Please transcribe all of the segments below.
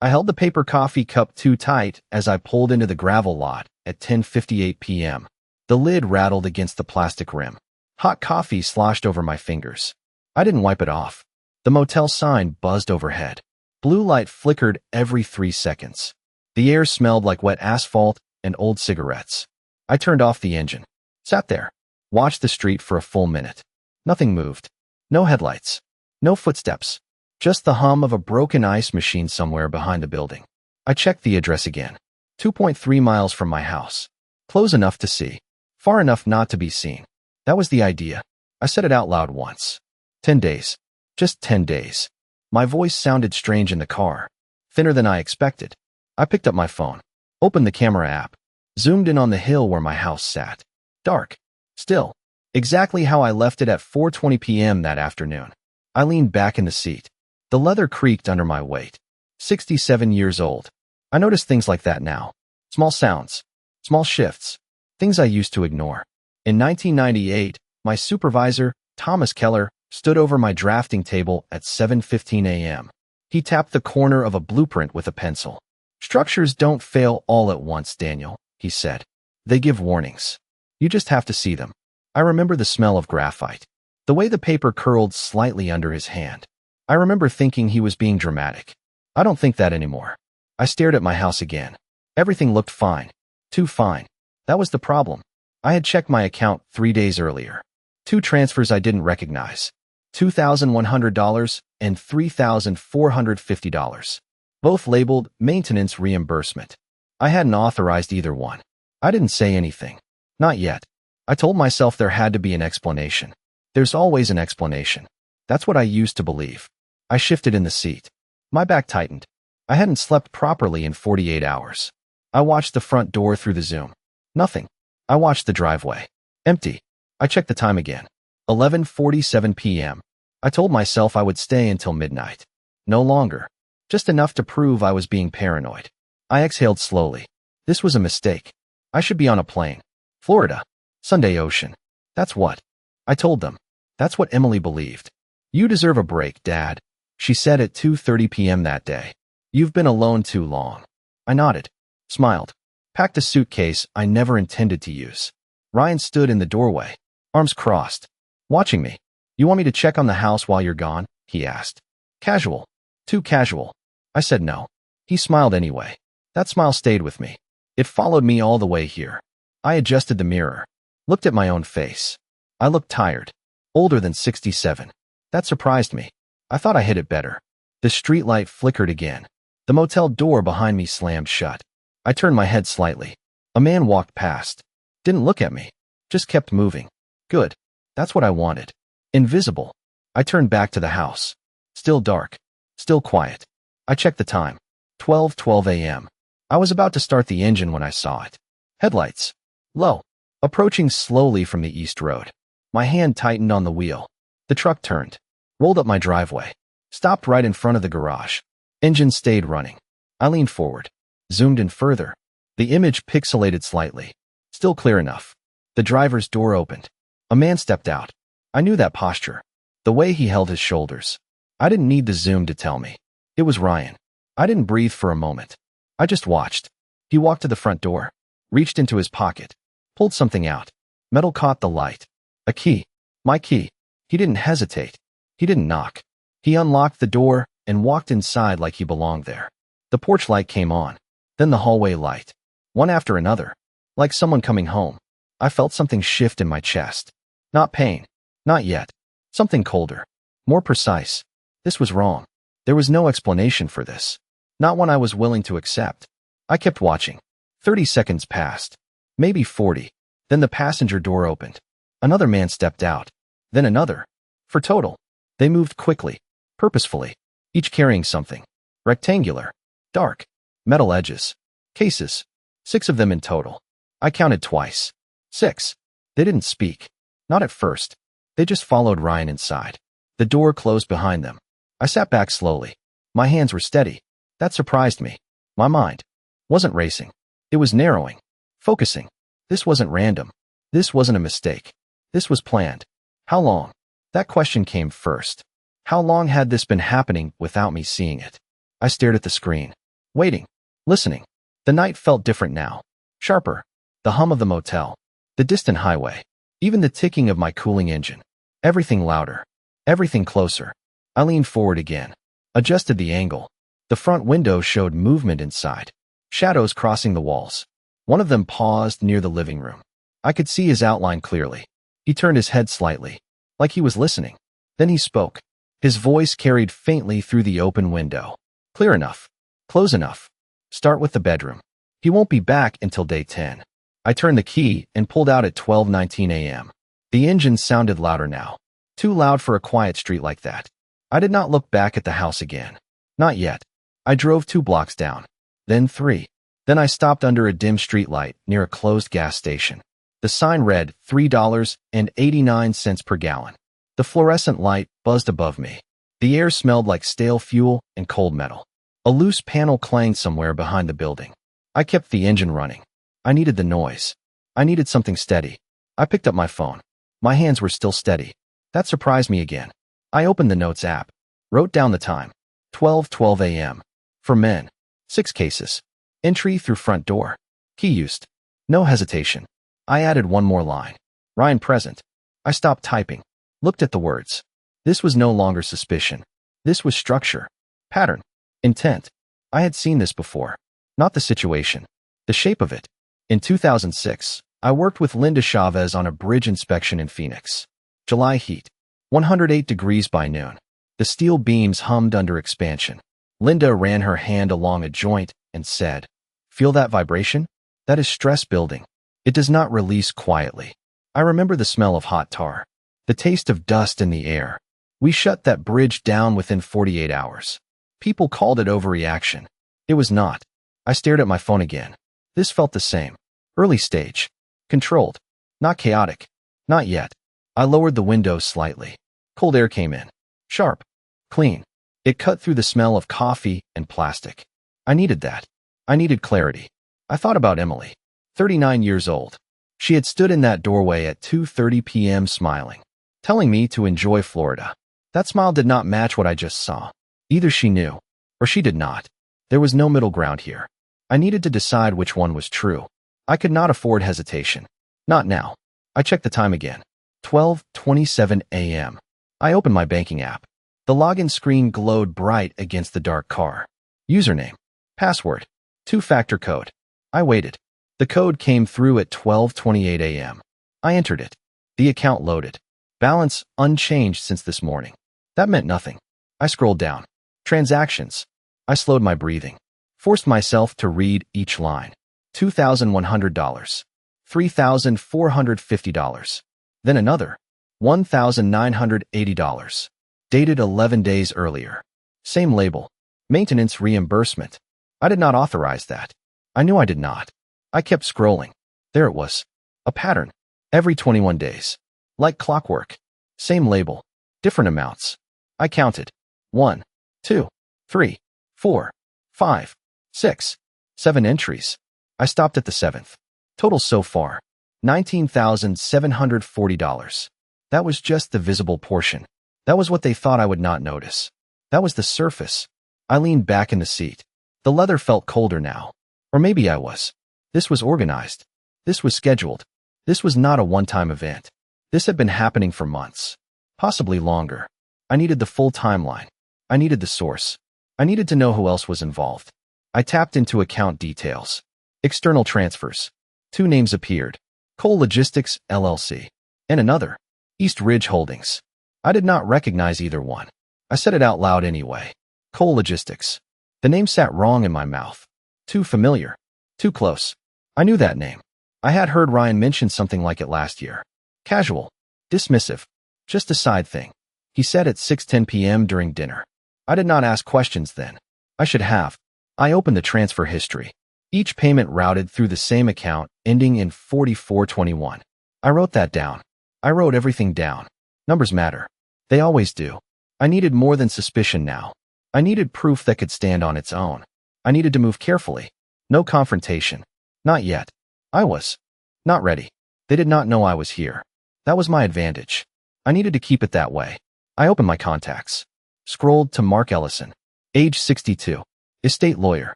I held the paper coffee cup too tight as I pulled into the gravel lot at 10:58 p.m. The lid rattled against the plastic rim. Hot coffee sloshed over my fingers. I didn't wipe it off. The motel sign buzzed overhead. Blue light flickered every 3 seconds. The air smelled like wet asphalt and old cigarettes. I turned off the engine. Sat there. Watched the street for a full minute. Nothing moved. No headlights. No footsteps. Just the hum of a broken ice machine somewhere behind the building. I checked the address again. 2.3 miles from my house. Close enough to see. Far enough not to be seen. That was the idea. I said it out loud once. 10 days. Just 10 days. My voice sounded strange in the car. Thinner than I expected. I picked up my phone. Opened the camera app. Zoomed in on the hill where my house sat. Dark. Still. Exactly how I left it at 4:20 p.m. that afternoon. I leaned back in the seat. The leather creaked under my weight. 67 years old. I notice things like that now. Small sounds. Small shifts. Things I used to ignore. In 1998, my supervisor, Thomas Keller, stood over my drafting table at 7:15 a.m. He tapped the corner of a blueprint with a pencil. "Structures don't fail all at once, Daniel," he said. "They give warnings. You just have to see them." I remember the smell of graphite. The way the paper curled slightly under his hand. I remember thinking he was being dramatic. I don't think that anymore. I stared at my house again. Everything looked fine. Too fine. That was the problem. I had checked my account 3 days earlier. 2 transfers I didn't recognize. $2,100 and $3,450. Both labeled maintenance reimbursement. I hadn't authorized either one. I didn't say anything. Not yet. I told myself there had to be an explanation. There's always an explanation. That's what I used to believe. I shifted in the seat. My back tightened. I hadn't slept properly in 48 hours. I watched the front door through the zoom. Nothing. I watched the driveway. Empty. I checked the time again. 11:47 p.m. I told myself I would stay until midnight. No longer. Just enough to prove I was being paranoid. I exhaled slowly. This was a mistake. I should be on a plane. Florida. Sunday Ocean. That's what. I told them. That's what Emily believed. "You deserve a break, Dad," she said at 2:30 p.m. that day. "You've been alone too long." I nodded. Smiled. Packed a suitcase I never intended to use. Ryan stood in the doorway, arms crossed, watching me. "You want me to check on the house while you're gone?" he asked. Casual. Too casual. I said no. He smiled anyway. That smile stayed with me. It followed me all the way here. I adjusted the mirror. Looked at my own face. I looked tired. Older than 67. That surprised me. I thought I hid it better. The streetlight flickered again. The motel door behind me slammed shut. I turned my head slightly. A man walked past. Didn't look at me. Just kept moving. Good. That's what I wanted. Invisible. I turned back to the house. Still dark. Still quiet. I checked the time. 12:12 a.m. I was about to start the engine when I saw it. Headlights. Low. Approaching slowly from the east road. My hand tightened on the wheel. The truck turned. Rolled up my driveway. Stopped right in front of the garage. Engine stayed running. I leaned forward. Zoomed in further. The image pixelated slightly. Still clear enough. The driver's door opened. A man stepped out. I knew that posture. The way he held his shoulders. I didn't need the zoom to tell me. It was Ryan. I didn't breathe for a moment. I just watched. He walked to the front door. Reached into his pocket. Pulled something out. Metal caught the light. A key. My key. He didn't hesitate. He didn't knock. He unlocked the door and walked inside like he belonged there. The porch light came on. Then the hallway light. One after another. Like someone coming home. I felt something shift in my chest. Not pain. Not yet. Something colder. More precise. This was wrong. There was no explanation for this. Not one I was willing to accept. I kept watching. 30 seconds passed. Maybe 40. Then the passenger door opened. Another man stepped out. Then another. For total. They moved quickly. Purposefully. Each carrying something. Rectangular. Dark. Metal edges. Cases. 6 of them in total. I counted twice. 6. They didn't speak. Not at first. They just followed Ryan inside. The door closed behind them. I sat back slowly. My hands were steady. That surprised me. My mind wasn't racing. It was narrowing. Focusing. This wasn't random. This wasn't a mistake. This was planned. How long? That question came first. How long had this been happening without me seeing it? I stared at the screen. Waiting. Listening. The night felt different now. Sharper. The hum of the motel. The distant highway. Even the ticking of my cooling engine. Everything louder. Everything closer. I leaned forward again. Adjusted the angle. The front window showed movement inside. Shadows crossing the walls. One of them paused near the living room. I could see his outline clearly. He turned his head slightly, like he was listening. Then he spoke. His voice carried faintly through the open window. Clear enough. Close enough. Start with the bedroom. He won't be back until day 10. I turned the key and pulled out at 12:19 a.m. The engine sounded louder now. Too loud for a quiet street like that. I did not look back at the house again. Not yet. I drove 2 blocks down. Then 3. Then I stopped under a dim streetlight near a closed gas station. The sign read $3.89 per gallon. The fluorescent light buzzed above me. The air smelled like stale fuel and cold metal. A loose panel clanged somewhere behind the building. I kept the engine running. I needed the noise. I needed something steady. I picked up my phone. My hands were still steady. That surprised me again. I opened the Notes app. Wrote down the time. 12:12 a.m. For men. 6 cases. Entry through front door. Key used. No hesitation. I added one more line. Ryan present. I stopped typing. Looked at the words. This was no longer suspicion. This was structure. Pattern. Intent. I had seen this before. Not the situation. The shape of it. In 2006, I worked with Linda Chavez on a bridge inspection in Phoenix. July heat. 108 degrees by noon. The steel beams hummed under expansion. Linda ran her hand along a joint and said, "Feel that vibration? That is stress building. It does not release quietly." I remember the smell of hot tar. The taste of dust in the air. We shut that bridge down within 48 hours. People called it overreaction. It was not. I stared at my phone again. This felt the same. Early stage. Controlled. Not chaotic. Not yet. I lowered the window slightly. Cold air came in. Sharp. Clean. It cut through the smell of coffee and plastic. I needed that. I needed clarity. I thought about Emily. 39 years old. She had stood in that doorway at 2:30 p.m. smiling, telling me to enjoy Florida. That smile did not match what I just saw. Either she knew, or she did not. There was no middle ground here. I needed to decide which one was true. I could not afford hesitation. Not now. I checked the time again. 12:27 a.m. I opened my banking app. The login screen glowed bright against the dark car. Username. Password. 2-factor code. I waited. The code came through at 12:28 a.m. I entered it. The account loaded. Balance unchanged since this morning. That meant nothing. I scrolled down. Transactions. I slowed my breathing. Forced myself to read each line. $2,100. $3,450. Then another. $1,980. Dated 11 days earlier. Same label. Maintenance reimbursement. I did not authorize that. I knew I did not. I kept scrolling. There it was. A pattern. Every 21 days. Like clockwork. Same label. Different amounts. I counted. 1, 2, 3, 4, 5, 6, 7 entries. I stopped at the 7th. Total so far. $19,740. That was just the visible portion. That was what they thought I would not notice. That was the surface. I leaned back in the seat. The leather felt colder now. Or maybe I was. This was organized. This was scheduled. This was not a one-time event. This had been happening for months. Possibly longer. I needed the full timeline. I needed the source. I needed to know who else was involved. I tapped into account details. External transfers. 2 names appeared. Cole Logistics, LLC. And another. East Ridge Holdings. I did not recognize either one. I said it out loud anyway. Cole Logistics. The name sat wrong in my mouth. Too familiar. Too close. I knew that name. I had heard Ryan mention something like it last year. Casual. Dismissive. Just a side thing. He said at 6:10 p.m. during dinner. I did not ask questions then. I should have. I opened the transfer history. Each payment routed through the same account, ending in 4421. I wrote that down. I wrote everything down. Numbers matter. They always do. I needed more than suspicion now. I needed proof that could stand on its own. I needed to move carefully. No confrontation. Not yet. I was not ready. They did not know I was here. That was my advantage. I needed to keep it that way. I opened my contacts. Scrolled to Mark Ellison. Age 62. Estate lawyer.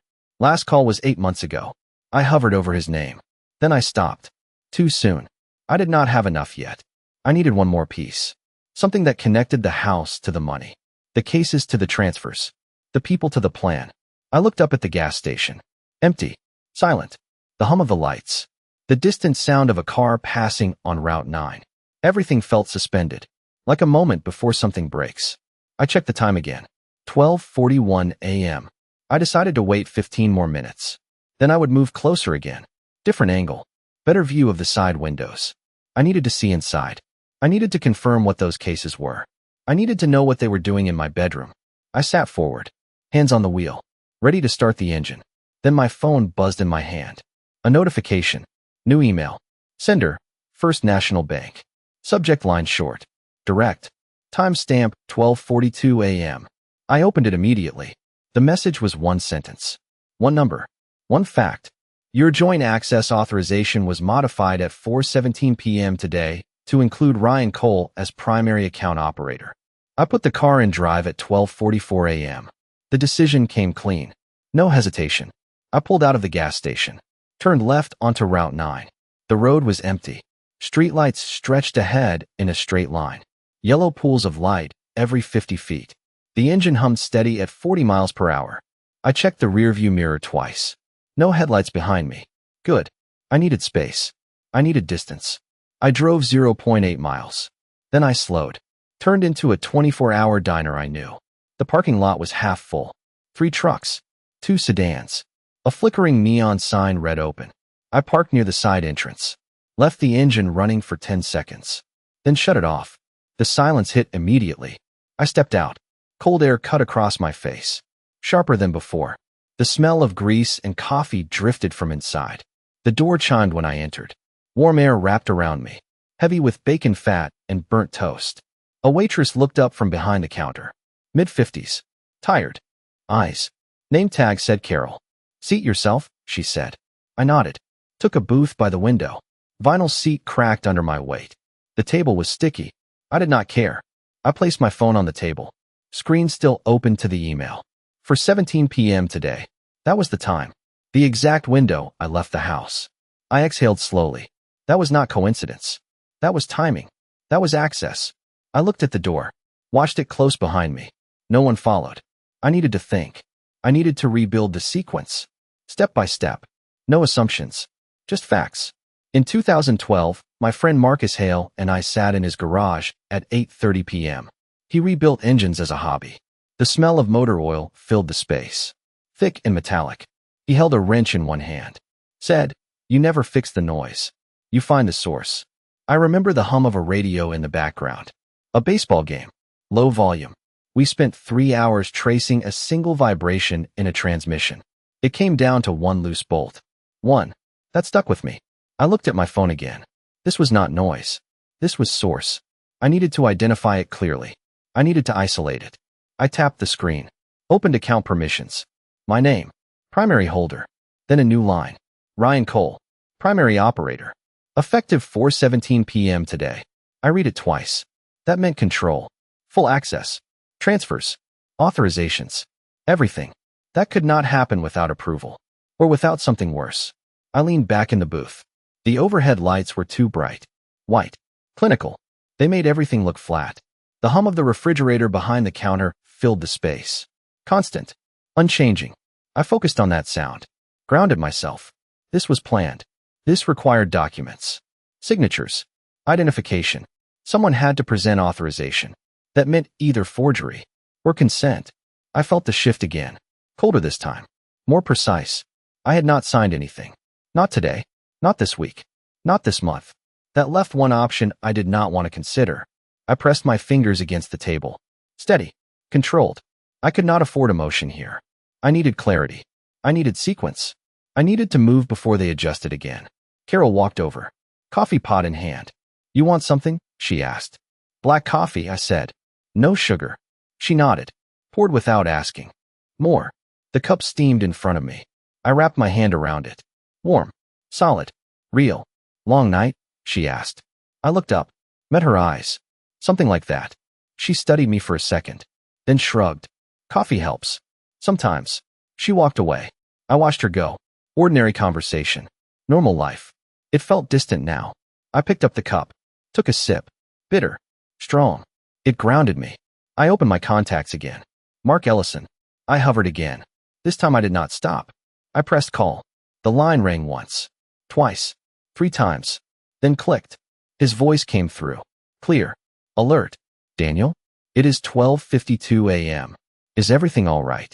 Last call was 8 months ago. I hovered over his name. Then I stopped. Too soon. I did not have enough yet. I needed one more piece. Something that connected the house to the money, the cases to the transfers, the people to the plan. I looked up at the gas station. Empty. Silent. The hum of the lights. The distant sound of a car passing on Route 9. Everything felt suspended, like a moment before something breaks. I checked the time again. 12:41 a.m. I decided to wait 15 more minutes. Then I would move closer again. Different angle. Better view of the side windows. I needed to see inside. I needed to confirm what those cases were. I needed to know what they were doing in my bedroom. I sat forward, hands on the wheel, ready to start the engine. Then my phone buzzed in my hand. A notification. New email. Sender, First National Bank. Subject line short. Direct. Timestamp 12:42 a.m. I opened it immediately. The message was one sentence. One number. One fact. Your joint access authorization was modified at 4:17 p.m. today to include Ryan Cole as primary account operator. I put the car in drive at 12:44 a.m. The decision came clean. No hesitation. I pulled out of the gas station. Turned left onto Route 9. The road was empty. Streetlights stretched ahead in a straight line. Yellow pools of light every 50 feet. The engine hummed steady at 40 miles per hour. I checked the rearview mirror twice. No headlights behind me. Good. I needed space. I needed distance. I drove 0.8 miles. Then I slowed. Turned into a 24-hour diner I knew. The parking lot was half full. 3 trucks. 2 sedans. A flickering neon sign read open. I parked near the side entrance. Left the engine running for 10 seconds. Then shut it off. The silence hit immediately. I stepped out. Cold air cut across my face. Sharper than before. The smell of grease and coffee drifted from inside. The door chimed when I entered. Warm air wrapped around me, heavy with bacon fat and burnt toast. A waitress looked up from behind the counter. Mid-50s. Tired. Eyes. Name tag said Carol. Seat yourself, she said. I nodded. Took a booth by the window. Vinyl seat cracked under my weight. The table was sticky. I did not care. I placed my phone on the table. Screen still open to the email. For 17 p.m. today. That was the time. The exact window I left the house. I exhaled slowly. That was not coincidence. That was timing. That was access. I looked at the door. Watched it close behind me. No one followed. I needed to think. I needed to rebuild the sequence. Step by step. No assumptions. Just facts. In 2012, my friend Marcus Hale and I sat in his garage at 8:30 p.m. He rebuilt engines as a hobby. The smell of motor oil filled the space. Thick and metallic. He held a wrench in one hand. Said, "You never fix the noise. You find the source." I remember the hum of a radio in the background. A baseball game. Low volume. We spent 3 hours tracing a single vibration in a transmission. It came down to one loose bolt. One. That stuck with me. I looked at my phone again. This was not noise. This was source. I needed to identify it clearly. I needed to isolate it. I tapped the screen. Opened account permissions. My name. Primary holder. Then a new line. Ryan Cole. Primary operator. Effective 4:17 p.m. today. I read it twice. That meant control. Full access. Transfers. Authorizations. Everything. That could not happen without approval. Or without something worse. I leaned back in the booth. The overhead lights were too bright. White. Clinical. They made everything look flat. The hum of the refrigerator behind the counter filled the space. Constant. Unchanging. I focused on that sound. Grounded myself. This was planned. This required documents. Signatures. Identification. Someone had to present authorization. That meant either forgery or consent. I felt the shift again. Colder this time. More precise. I had not signed anything. Not today. Not this week. Not this month. That left one option I did not want to consider. I pressed my fingers against the table. Steady. Controlled. I could not afford emotion here. I needed clarity. I needed sequence. I needed to move before they adjusted again. Carol walked over. Coffee pot in hand. You want something? She asked. Black coffee, I said. No sugar. She nodded. Poured without asking. More. The cup steamed in front of me. I wrapped my hand around it. Warm. Solid. Real. Long night? She asked. I looked up. Met her eyes. Something like that. She studied me for a second. Then shrugged. Coffee helps. Sometimes. She walked away. I watched her go. Ordinary conversation. Normal life. It felt distant now. I picked up the cup. Took a sip. Bitter. Strong. It grounded me. I opened my contacts again. Mark Ellison. I hovered again. This time I did not stop. I pressed call. The line rang once. Twice. 3 times. Then clicked. His voice came through. Clear. Alert. Daniel? It is 12:52 a.m. Is everything all right?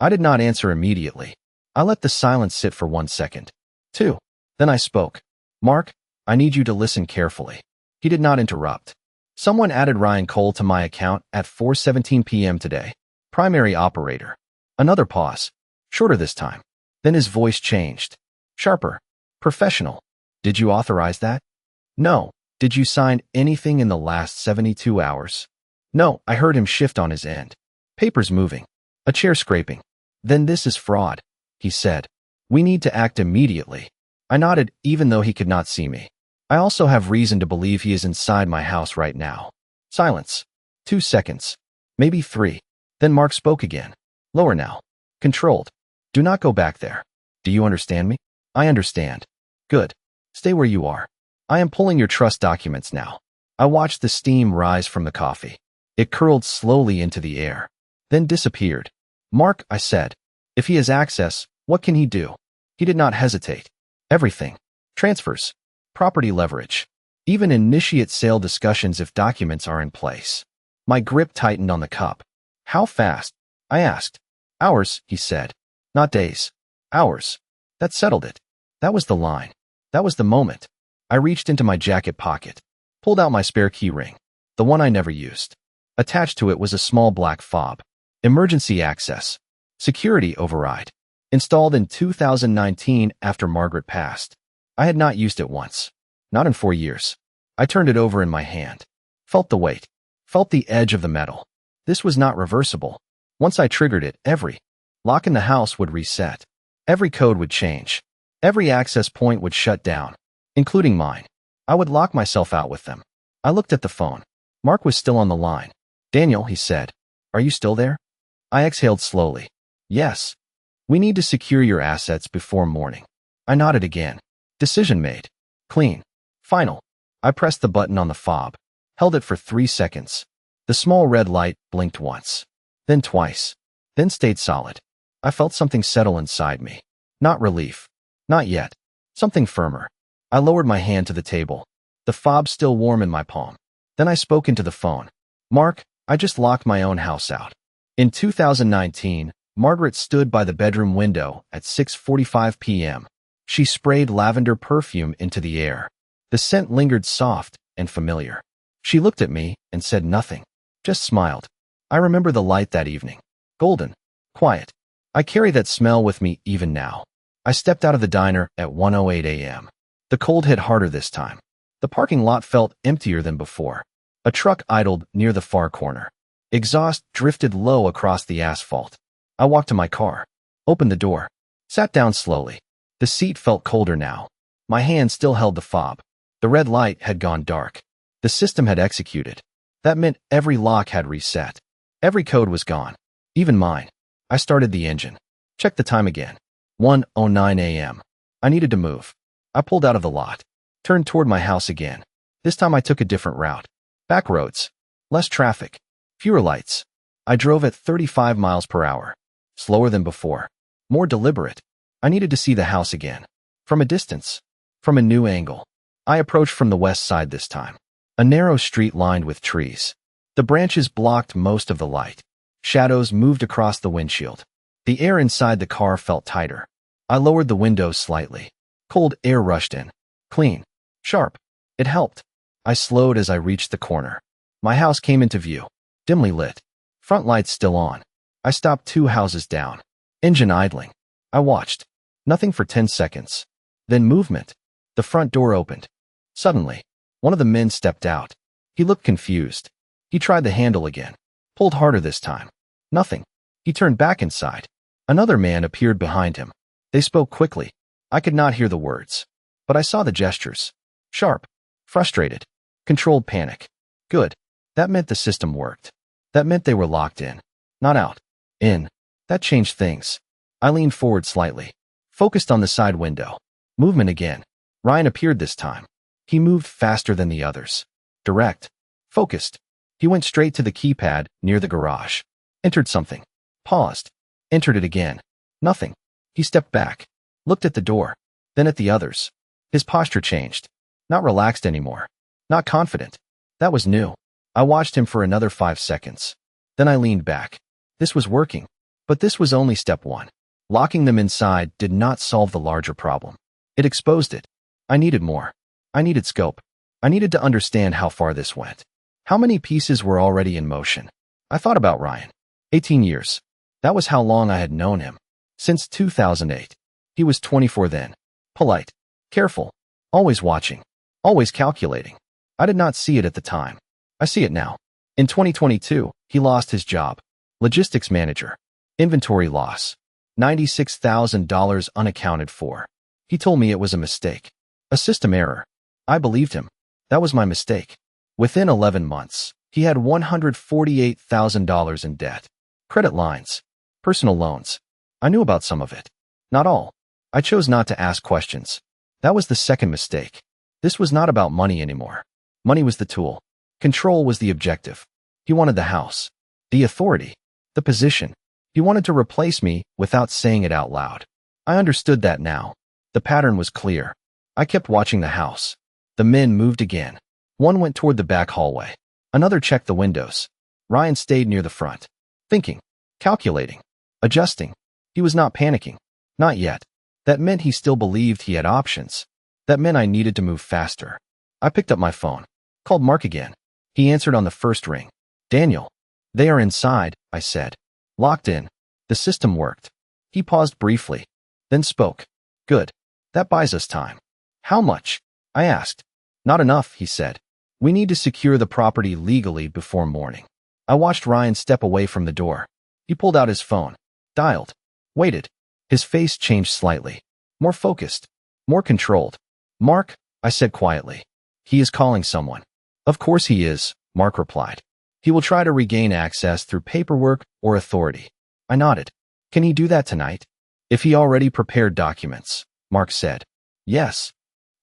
I did not answer immediately. I let the silence sit for 1 second. 2. Then I spoke. Mark, I need you to listen carefully. He did not interrupt. Someone added Ryan Cole to my account at 4:17 p.m. today. Primary operator. Another pause. Shorter this time. Then his voice changed. Sharper. Professional. Did you authorize that? No. Did you sign anything in the last 72 hours? No. I heard him shift on his end. Papers moving. A chair scraping. Then this is fraud, he said. We need to act immediately. I nodded even though he could not see me. I also have reason to believe he is inside my house right now. Silence. 2 seconds. Maybe 3. Then Mark spoke again. Lower now. Controlled. Do not go back there. Do you understand me? I understand. Good. Stay where you are. I am pulling your trust documents now. I watched the steam rise from the coffee. It curled slowly into the air, then disappeared. Mark, I said. If he has access, what can he do? He did not hesitate. Everything. Transfers. Property leverage. Even initiate sale discussions if documents are in place. My grip tightened on the cup. How fast? I asked. Hours, he said. Not days. Hours. That settled it. That was the line. That was the moment. I reached into my jacket pocket, pulled out my spare key ring, the one I never used. Attached to it was a small black fob. Emergency access. Security override. Installed in 2019 after Margaret passed. I had not used it once. Not in 4 years. I turned it over in my hand. Felt the weight. Felt the edge of the metal. This was not reversible. Once I triggered it, every lock in the house would reset. Every code would change. Every access point would shut down, including mine. I would lock myself out with them. I looked at the phone. Mark was still on the line. Daniel, he said. Are you still there? I exhaled slowly. Yes. We need to secure your assets before morning. I nodded again. Decision made. Clean. Final. I pressed the button on the fob. Held it for 3 seconds. The small red light blinked once. Then twice. Then stayed solid. I felt something settle inside me. Not relief. Not yet. Something firmer. I lowered my hand to the table. The fob still warm in my palm. Then I spoke into the phone. Mark, I just locked my own house out. In 2019, Margaret stood by the bedroom window at 6:45 p.m. She sprayed lavender perfume into the air. The scent lingered soft and familiar. She looked at me and said nothing, just smiled. I remember the light that evening. Golden. Quiet. I carry that smell with me even now. I stepped out of the diner at 1:08 a.m. The cold hit harder this time. The parking lot felt emptier than before. A truck idled near the far corner. Exhaust drifted low across the asphalt. I walked to my car, opened the door, sat down slowly. The seat felt colder now. My hand still held the fob. The red light had gone dark. The system had executed. That meant every lock had reset. Every code was gone, even mine. I started the engine. Checked the time again. 1:09 a.m. I needed to move. I pulled out of the lot, turned toward my house again. This time I took a different route. Back roads. Less traffic. Fewer lights. I drove at 35 miles per hour. Slower than before. More deliberate. I needed to see the house again. From a distance. From a new angle. I approached from the west side this time. A narrow street lined with trees. The branches blocked most of the light. Shadows moved across the windshield. The air inside the car felt tighter. I lowered the windows slightly. Cold air rushed in. Clean. Sharp. It helped. I slowed as I reached the corner. My house came into view. Dimly lit. Front lights still on. I stopped 2 houses down. Engine idling. I watched. Nothing for 10 seconds. Then movement. The front door opened. Suddenly, one of the men stepped out. He looked confused. He tried the handle again. Pulled harder this time. Nothing. He turned back inside. Another man appeared behind him. They spoke quickly. I could not hear the words, but I saw the gestures. Sharp. Frustrated. Controlled panic. Good. That meant the system worked. That meant they were locked in. Not out. In. That changed things. I leaned forward slightly. Focused on the side window. Movement again. Ryan appeared this time. He moved faster than the others. Direct. Focused. He went straight to the keypad near the garage. Entered something. Paused. Entered it again. Nothing. He stepped back. Looked at the door. Then at the others. His posture changed. Not relaxed anymore. Not confident. That was new. I watched him for another 5 seconds. Then I leaned back. This was working. But this was only step one. Locking them inside did not solve the larger problem. It exposed it. I needed more. I needed scope. I needed to understand how far this went. How many pieces were already in motion? I thought about Ryan. 18 years. That was how long I had known him. Since 2008. He was 24 then. Polite. Careful. Always watching. Always calculating. I did not see it at the time. I see it now. In 2022, he lost his job. Logistics manager. Inventory loss. $96,000 unaccounted for. He told me it was a mistake. A system error. I believed him. That was my mistake. Within 11 months, he had $148,000 in debt. Credit lines. Personal loans. I knew about some of it. Not all. I chose not to ask questions. That was the second mistake. This was not about money anymore. Money was the tool. Control was the objective. He wanted the house. The authority. The position. He wanted to replace me without saying it out loud. I understood that now. The pattern was clear. I kept watching the house. The men moved again. One went toward the back hallway. Another checked the windows. Ryan stayed near the front. Thinking. Calculating. Adjusting. He was not panicking. Not yet. That meant he still believed he had options. That meant I needed to move faster. I picked up my phone. Called Mark again. He answered on the first ring. Daniel. They are inside, I said. Locked in. The system worked. He paused briefly. Then spoke. Good. That buys us time. How much? I asked. Not enough, he said. We need to secure the property legally before morning. I watched Ryan step away from the door. He pulled out his phone. Dialed. Waited. His face changed slightly. More focused. More controlled. Mark, I said quietly. He is calling someone. Of course he is, Mark replied. He will try to regain access through paperwork or authority. I nodded. Can he do that tonight? If he already prepared documents, Mark said. Yes.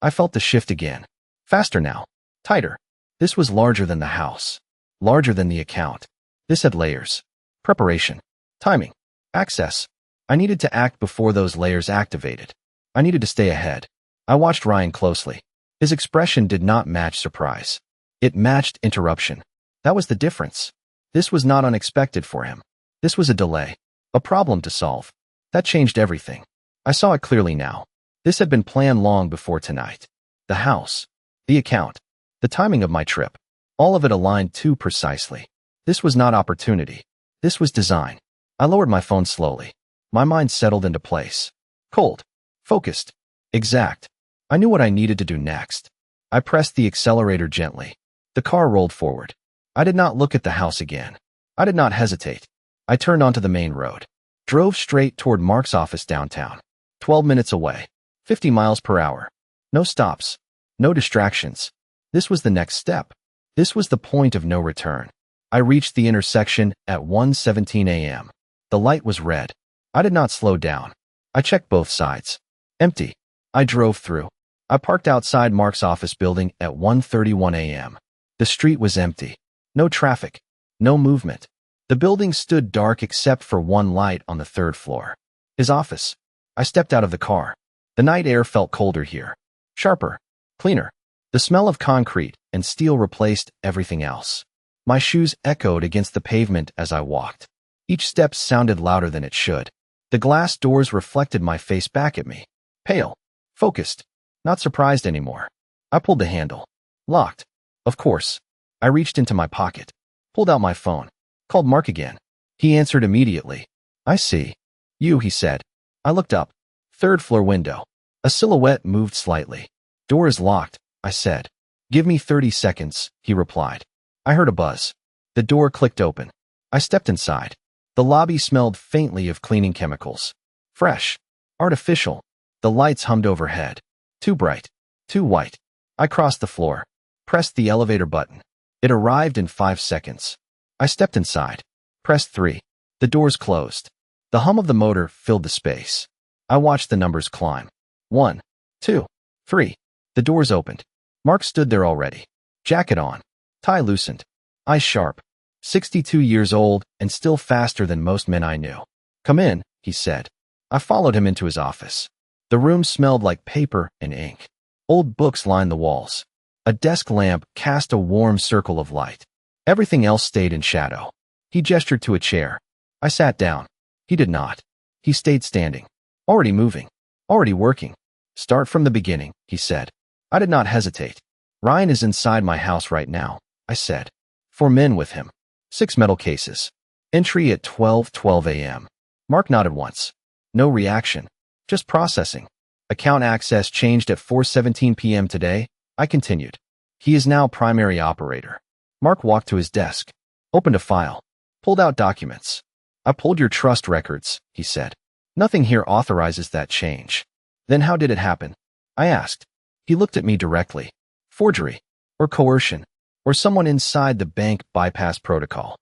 I felt the shift again. Faster now. Tighter. This was larger than the house. Larger than the account. This had layers. Preparation. Timing. Access. I needed to act before those layers activated. I needed to stay ahead. I watched Ryan closely. His expression did not match surprise. It matched interruption. That was the difference. This was not unexpected for him. This was a delay. A problem to solve. That changed everything. I saw it clearly now. This had been planned long before tonight. The house. The account. The timing of my trip. All of it aligned too precisely. This was not opportunity. This was design. I lowered my phone slowly. My mind settled into place. Cold. Focused. Exact. I knew what I needed to do next. I pressed the accelerator gently. The car rolled forward. I did not look at the house again. I did not hesitate. I turned onto the main road. Drove straight toward Mark's office downtown. 12 minutes away. 50 miles per hour. No stops. No distractions. This was the next step. This was the point of no return. I reached the intersection at 1:17 a.m. The light was red. I did not slow down. I checked both sides. Empty. I drove through. I parked outside Mark's office building at 1:31 a.m. The street was empty. No traffic. No movement. The building stood dark except for one light on the third floor. His office. I stepped out of the car. The night air felt colder here. Sharper. Cleaner. The smell of concrete and steel replaced everything else. My shoes echoed against the pavement as I walked. Each step sounded louder than it should. The glass doors reflected my face back at me. Pale. Focused. Not surprised anymore. I pulled the handle. Locked. Of course. I reached into my pocket. Pulled out my phone. Called Mark again. He answered immediately. I see. You, he said. I looked up. Third floor window. A silhouette moved slightly. Door is locked, I said. Give me 30 seconds, he replied. I heard a buzz. The door clicked open. I stepped inside. The lobby smelled faintly of cleaning chemicals. Fresh. Artificial. The lights hummed overhead. Too bright. Too white. I crossed the floor. Pressed the elevator button. It arrived in 5 seconds. I stepped inside. Pressed 3. The doors closed. The hum of the motor filled the space. I watched the numbers climb. 1, 2, 3. The doors opened. Mark stood there already. Jacket on. Tie loosened. Eyes sharp. 62 years old and still faster than most men I knew. "Come in," he said. I followed him into his office. The room smelled like paper and ink. Old books lined the walls. A desk lamp cast a warm circle of light. Everything else stayed in shadow. He gestured to a chair. I sat down. He did not. He stayed standing. Already moving. Already working. "Start from the beginning," he said. I did not hesitate. "Ryan is inside my house right now," I said. 4 men with him. 6 metal cases. Entry at 12:12 a.m. Mark nodded once. No reaction. Just processing. "Account access changed at 4:17 p.m. today," I continued. "He is now primary operator." Mark walked to his desk, opened a file, pulled out documents. "I pulled your trust records," he said. "Nothing here authorizes that change." "Then how did it happen?" I asked. He looked at me directly. "Forgery, or coercion, or someone inside the bank bypass protocol."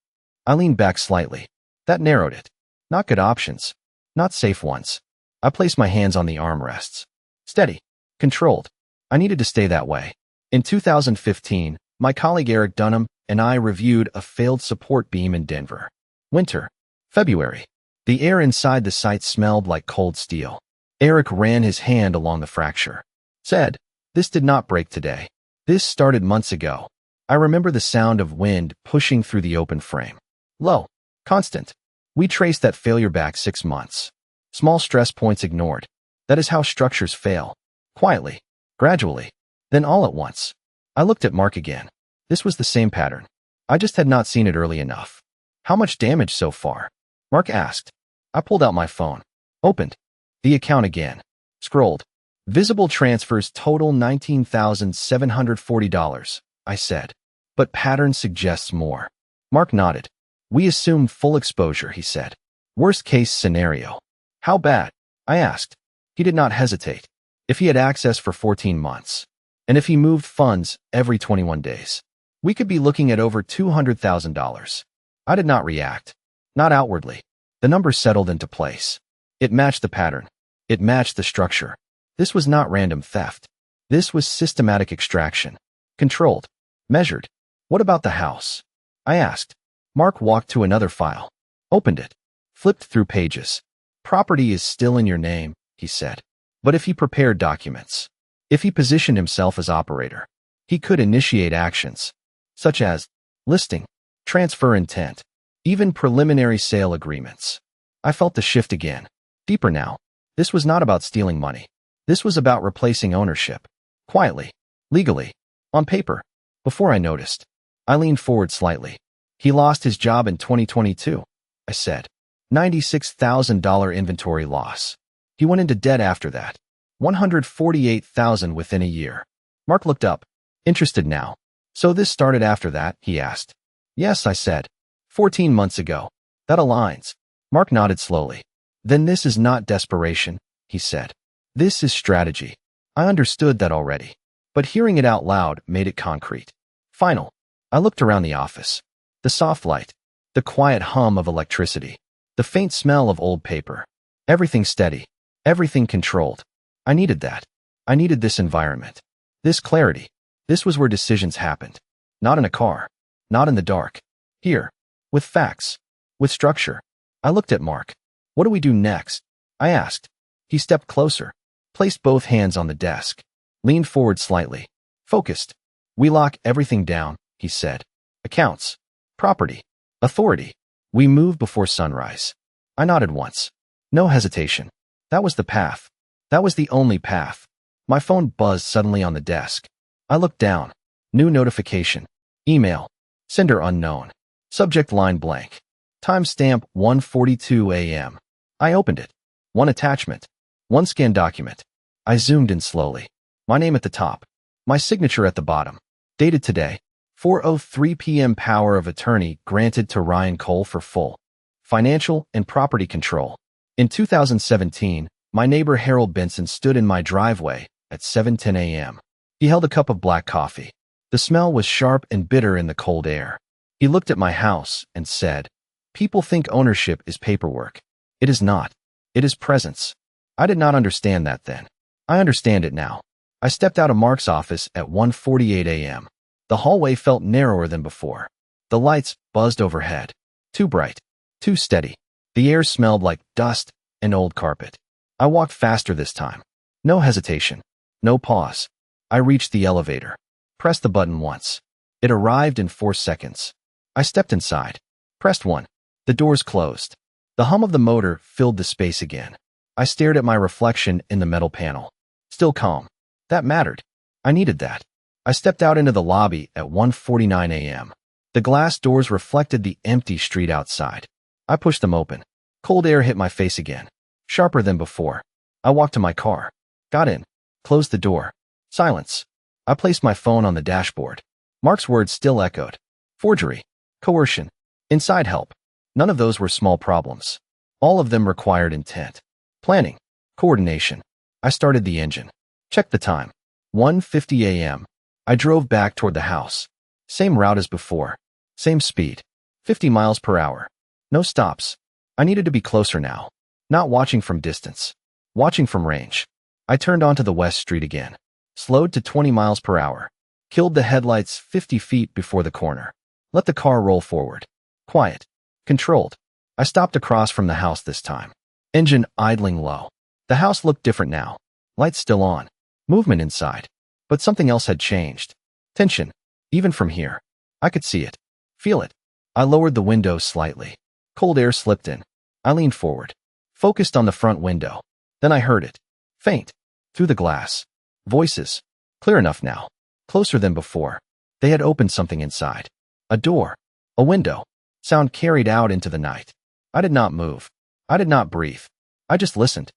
I leaned back slightly. That narrowed it. Not good options. Not safe ones. I placed my hands on the armrests. Steady. Controlled. I needed to stay that way. In 2015, my colleague Eric Dunham and I reviewed a failed support beam in Denver. Winter. February. The air inside the site smelled like cold steel. Eric ran his hand along the fracture. Said, "This did not break today. This started months ago." I remember the sound of wind pushing through the open frame. Low. Constant. We traced that failure back 6 months. Small stress points ignored. That is how structures fail. Quietly. Gradually. Then all at once. I looked at Mark again. This was the same pattern. I just had not seen it early enough. "How much damage so far?" Mark asked. I pulled out my phone. Opened. The account again. Scrolled. "Visible transfers total $19,740, I said. "But pattern suggests more." Mark nodded. "We assume full exposure," he said. "Worst case scenario." "How bad?" I asked. He did not hesitate. "If he had access for 14 months. And if he moved funds every 21 days. We could be looking at over $200,000. I did not react. Not outwardly. The numbers settled into place. It matched the pattern. It matched the structure. This was not random theft. This was systematic extraction. Controlled. Measured. "What about the house?" I asked. Mark walked to another file. Opened it. Flipped through pages. "Property is still in your name," he said. "But if he prepared documents, if he positioned himself as operator, he could initiate actions, such as listing, transfer intent, even preliminary sale agreements." I felt the shift again. Deeper now. This was not about stealing money. This was about replacing ownership. Quietly. Legally. On paper. Before I noticed. I leaned forward slightly. "He lost his job in 2022, I said. $96,000 inventory loss. He went into debt after that. $148,000 within a year." Mark looked up. Interested now. "So this started after that?" he asked. "Yes," I said. 14 months ago. That aligns. Mark nodded slowly. "Then this is not desperation," he said. "This is strategy." I understood that already. But hearing it out loud made it concrete. Final. I looked around the office. The soft light. The quiet hum of electricity. The faint smell of old paper. Everything steady. Everything controlled. I needed that. I needed this environment. This clarity. This was where decisions happened. Not in a car. Not in the dark. Here. With facts. With structure. I looked at Mark. "What do we do next?" I asked. He stepped closer. Placed both hands on the desk. Leaned forward slightly. Focused. "We lock everything down," he said. "Accounts. Property. Authority. We move before sunrise." I nodded once. No hesitation. That was the path. That was the only path. My phone buzzed suddenly on the desk. I looked down. New notification. Email. Sender unknown. Subject line blank. Timestamp 1:42 a.m. I opened it. One attachment. One scanned document. I zoomed in slowly. My name at the top. My signature at the bottom. Dated today. 4:03 p.m. Power of attorney granted to Ryan Cole for full financial and property control. In 2017, my neighbor Harold Benson stood in my driveway at 7:10 a.m. He held a cup of black coffee. The smell was sharp and bitter in the cold air. He looked at my house and said, "People think ownership is paperwork. It is not. It is presence." I did not understand that then. I understand it now. I stepped out of Mark's office at 1:48 a.m. The hallway felt narrower than before. The lights buzzed overhead. Too bright. Too steady. The air smelled like dust and old carpet. I walked faster this time. No hesitation. No pause. I reached the elevator. Pressed the button once. It arrived in 4 seconds. I stepped inside. Pressed 1. The doors closed. The hum of the motor filled the space again. I stared at my reflection in the metal panel. Still calm. That mattered. I needed that. I stepped out into the lobby at 1:49 a.m. The glass doors reflected the empty street outside. I pushed them open. Cold air hit my face again. Sharper than before. I walked to my car. Got in. Closed the door. Silence. I placed my phone on the dashboard. Mark's words still echoed. Forgery. Coercion. Inside help. None of those were small problems. All of them required intent. Planning. Coordination. I started the engine. Checked the time. 1:50 a.m. I drove back toward the house. Same route as before. Same speed. 50 miles per hour. No stops. I needed to be closer now. Not watching from distance. Watching from range. I turned onto the West Street again. Slowed to 20 miles per hour. Killed the headlights 50 feet before the corner. Let the car roll forward. Quiet. Controlled. I stopped across from the house this time. Engine idling low. The house looked different now. Lights still on. Movement inside. But something else had changed. Tension. Even from here. I could see it. Feel it. I lowered the window slightly. Cold air slipped in. I leaned forward. Focused on the front window. Then I heard it. Faint. Through the glass. Voices. Clear enough now. Closer than before. They had opened something inside. A door. A window. Sound carried out into the night. I did not move. I did not breathe. I just listened.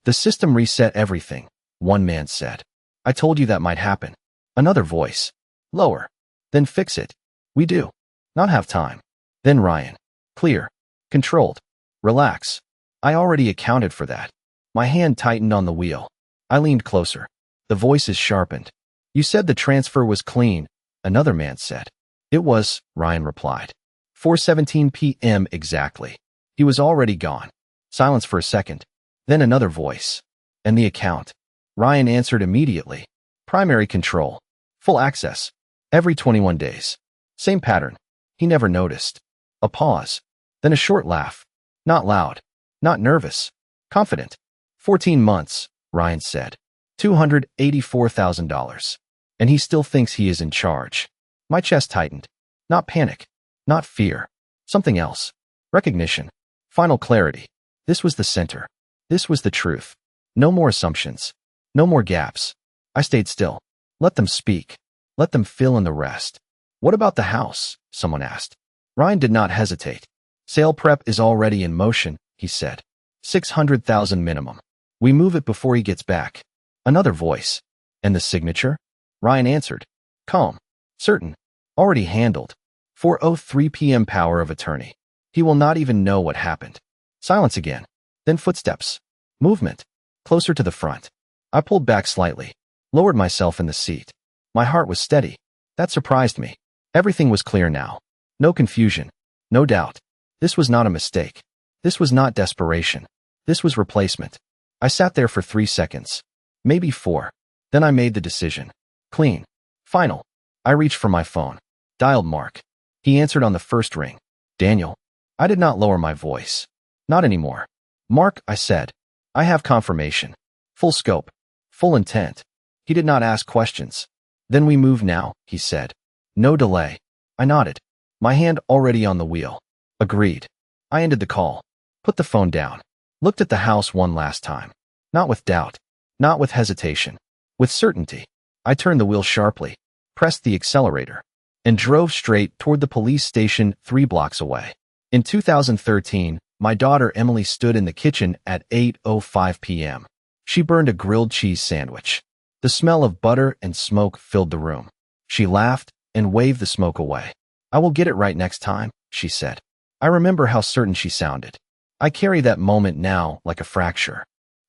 The system reset everything, one man said. I told you that might happen. Another voice. Lower. Then fix it. We do. Not have time. Then Ryan. Clear. Controlled. Relax. I already accounted for that. My hand tightened on the wheel. I leaned closer. The voices sharpened. You said the transfer was clean, another man said. It was, Ryan replied. 4:17 p.m. exactly. He was already gone. Silence for a second. Then another voice. And the account. Ryan answered immediately. Primary control. Full access. Every 21 days. Same pattern. He never noticed. A pause. Then a short laugh. Not loud. Not nervous. Confident. 14 months, Ryan said. $284,000. And he still thinks he is in charge. My chest tightened. Not panic. Not fear. Something else. Recognition. Final clarity. This was the center. This was the truth. No more assumptions. No more gaps. I stayed still. Let them speak. Let them fill in the rest. What about the house? Someone asked. Ryan did not hesitate. Sale prep is already in motion, he said. 600,000 minimum. We move it before he gets back. Another voice. And the signature? Ryan answered. Calm. Certain. Already handled. 4:03 p.m. power of attorney. He will not even know what happened. Silence again. Then footsteps. Movement. Closer to the front. I pulled back slightly. Lowered myself in the seat. My heart was steady. That surprised me. Everything was clear now. No confusion. No doubt. This was not a mistake. This was not desperation. This was replacement. I sat there for 3 seconds. Maybe 4. Then I made the decision. Clean. Final. I reached for my phone. Dialed Mark. He answered on the first ring. Daniel. I did not lower my voice. Not anymore. Mark, I said. I have confirmation. Full scope. Full intent. He did not ask questions. Then we move now, he said. No delay. I nodded. My hand already on the wheel. Agreed. I ended the call. Put the phone down. Looked at the house one last time. Not with doubt. Not with hesitation. With certainty. I turned the wheel sharply. Pressed the accelerator. And drove straight toward the police station 3 blocks away. In 2013, my daughter Emily stood in the kitchen at 8:05 p.m. She burned a grilled cheese sandwich. The smell of butter and smoke filled the room. She laughed and waved the smoke away. I will get it right next time, she said. I remember how certain she sounded. I carry that moment now like a fracture.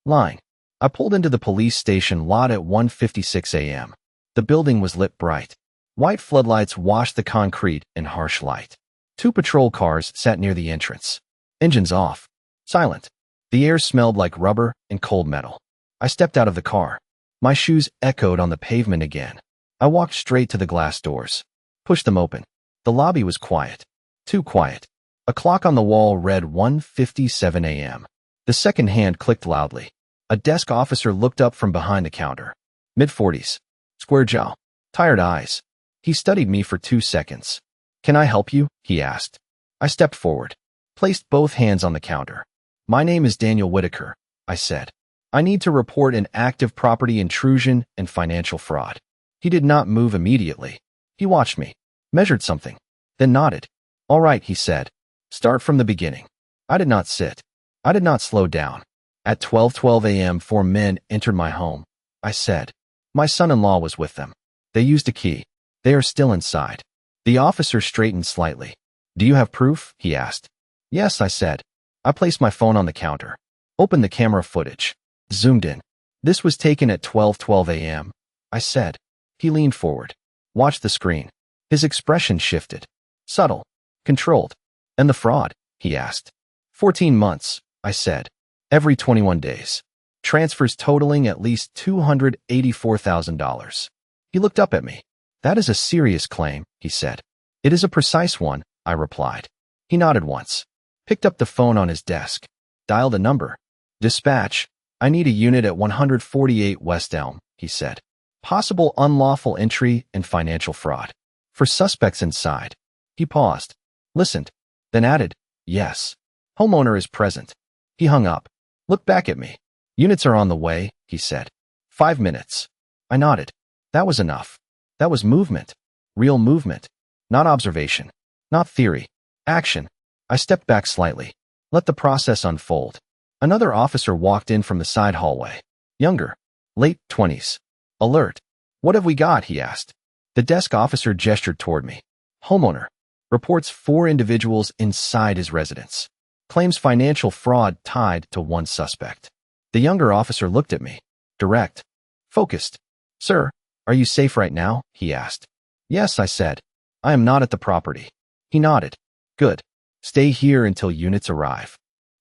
Line. I pulled into the police station lot at 1:56 a.m. The building was lit bright. White floodlights washed the concrete in harsh light. 2 patrol cars sat near the entrance. Engines off. Silent. The air smelled like rubber and cold metal. I stepped out of the car. My shoes echoed on the pavement again. I walked straight to the glass doors, pushed them open. The lobby was quiet. Too quiet. A clock on the wall read 1:57 a.m. The second hand clicked loudly. A desk officer looked up from behind the counter. Mid-40s. Square jaw. Tired eyes. He studied me for 2 seconds. "Can I help you?" he asked. I stepped forward, placed both hands on the counter. "My name is Daniel Whitaker," I said. "I need to report an active property intrusion and financial fraud." He did not move immediately. He watched me, measured something, then nodded. "All right," he said. "Start from the beginning." I did not sit. I did not slow down. At 12:12 a.m., 4 men entered my home. I said. My son-in-law was with them. They used a key. They are still inside. The officer straightened slightly. "Do you have proof?" he asked. "Yes," I said. I placed my phone on the counter. Opened the camera footage. Zoomed in. "This was taken at 12:12 a.m., I said. He leaned forward. Watched the screen. His expression shifted. Subtle. Controlled. "And the fraud?" he asked. 14 months, I said. Every 21 days. Transfers totaling at least $284,000. He looked up at me. "That is a serious claim," he said. "It is a precise one," I replied. He nodded once. Picked up the phone on his desk. Dialed a number. "Dispatch. I need a unit at 148 West Elm," he said. "Possible unlawful entry and financial fraud. For suspects inside." He paused. Listened. Then added, "Yes. Homeowner is present." He hung up. Looked back at me. "Units are on the way," he said. 5 minutes. I nodded. That was enough. That was movement. Real movement. Not observation. Not theory. Action. I stepped back slightly. Let the process unfold. Another officer walked in from the side hallway. Younger. Late 20s. Alert. "What have we got?" he asked. The desk officer gestured toward me. Homeowner. Reports 4 individuals inside his residence. Claims financial fraud tied to 1 suspect. The younger officer looked at me. Direct. Focused. "Sir, are you safe right now?" he asked. "Yes," I said. "I am not at the property." He nodded. "Good. Stay here until units arrive."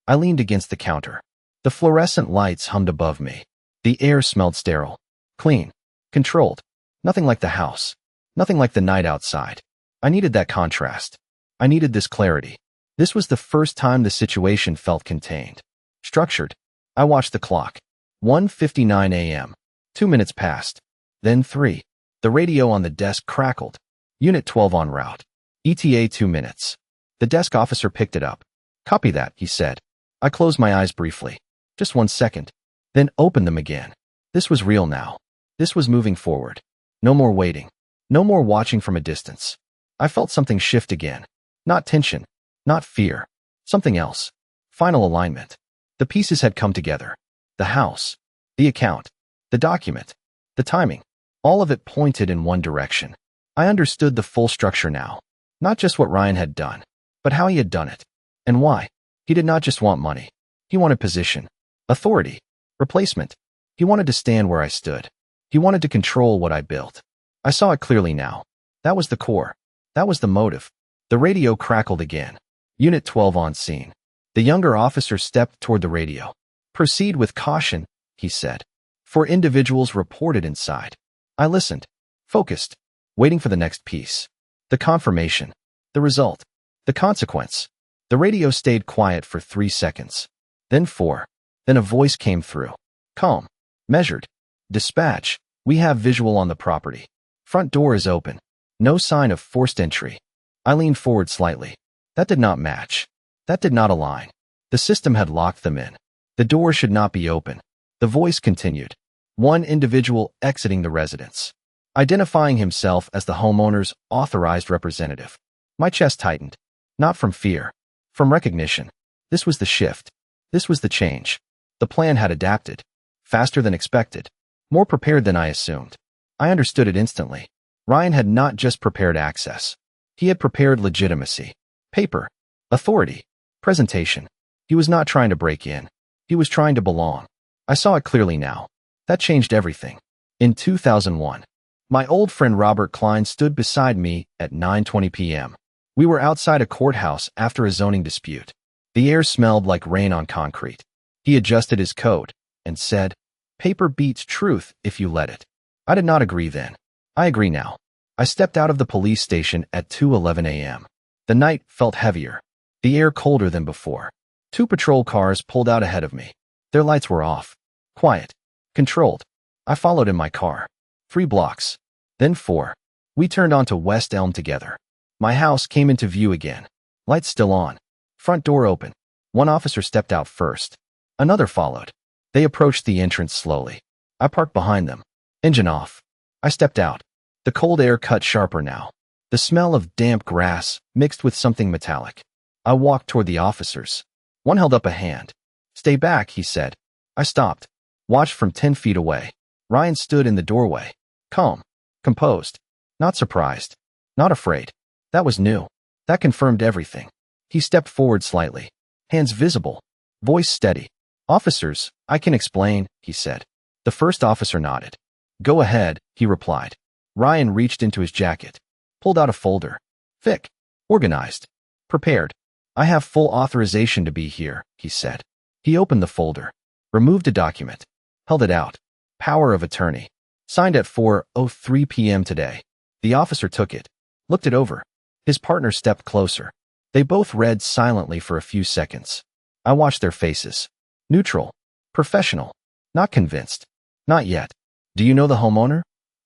I leaned against the counter. The fluorescent lights hummed above me. The air smelled sterile. Clean. Controlled. Nothing like the house. Nothing like the night outside. I needed that contrast. I needed this clarity. This was the first time the situation felt contained. Structured. I watched the clock. 1:59 a.m. 2 minutes passed. Then 3. The radio on the desk crackled. "Unit 12 en route. ETA 2 minutes. The desk officer picked it up. "Copy that," he said. I closed my eyes briefly. Just 1 second. Then opened them again. This was real now. This was moving forward. No more waiting. No more watching from a distance. I felt something shift again. Not tension. Not fear. Something else. Final alignment. The pieces had come together. The house. The account. The document. The timing. All of it pointed in one direction. I understood the full structure now. Not just what Ryan had done, but how he had done it. And why. He did not just want money. He wanted position. Authority. Replacement. He wanted to stand where I stood. He wanted to control what I built. I saw it clearly now. That was the core. That was the motive. The radio crackled again. Unit 12 on scene. The younger officer stepped toward the radio. "Proceed with caution," he said. 4 individuals reported inside. I listened. Focused. Waiting for the next piece. The confirmation. The result. The consequence. The radio stayed quiet for 3 seconds. Then 4. Then a voice came through. Calm. Measured. "Dispatch. We have visual on the property. Front door is open. No sign of forced entry." I leaned forward slightly. That did not match. That did not align. The system had locked them in. The door should not be open. The voice continued. 1 individual exiting the residence. Identifying himself as the homeowner's authorized representative. My chest tightened. Not from fear. From recognition. This was the shift. This was the change. The plan had adapted. Faster than expected. More prepared than I assumed. I understood it instantly. Ryan had not just prepared access. He had prepared legitimacy. Paper. Authority. Presentation. He was not trying to break in. He was trying to belong. I saw it clearly now. That changed everything. In 2001, my old friend Robert Klein stood beside me at 9:20 p.m. We were outside a courthouse after a zoning dispute. The air smelled like rain on concrete. He adjusted his coat and said, "Paper beats truth if you let it." I did not agree then. I agree now. I stepped out of the police station at 2:11 a.m. The night felt heavier, the air colder than before. 2 patrol cars pulled out ahead of me. Their lights were off. Quiet. Controlled. I followed in my car. 3 blocks. Then 4. We turned onto West Elm together. My house came into view again. Lights still on. Front door open. 1 officer stepped out first. Another followed. They approached the entrance slowly. I parked behind them. Engine off. I stepped out. The cold air cut sharper now. The smell of damp grass mixed with something metallic. I walked toward the officers. One held up a hand. "Stay back," he said. I stopped. Watched from 10 feet away. Ryan stood in the doorway. Calm. Composed. Not surprised. Not afraid. That was new. That confirmed everything. He stepped forward slightly. Hands visible. Voice steady. "Officers, I can explain," he said. The first officer nodded. "Go ahead," he replied. Ryan reached into his jacket. Pulled out a folder. Thick. Organized. "Prepared. I have full authorization to be here," he said. He opened the folder. Removed a document. Held it out. Power of attorney. Signed at 4:03 p.m. today. The officer took it. Looked it over. His partner stepped closer. They both read silently for a few seconds. I watched their faces. Neutral. Professional. Not convinced. "Not yet. Do you know the homeowner?"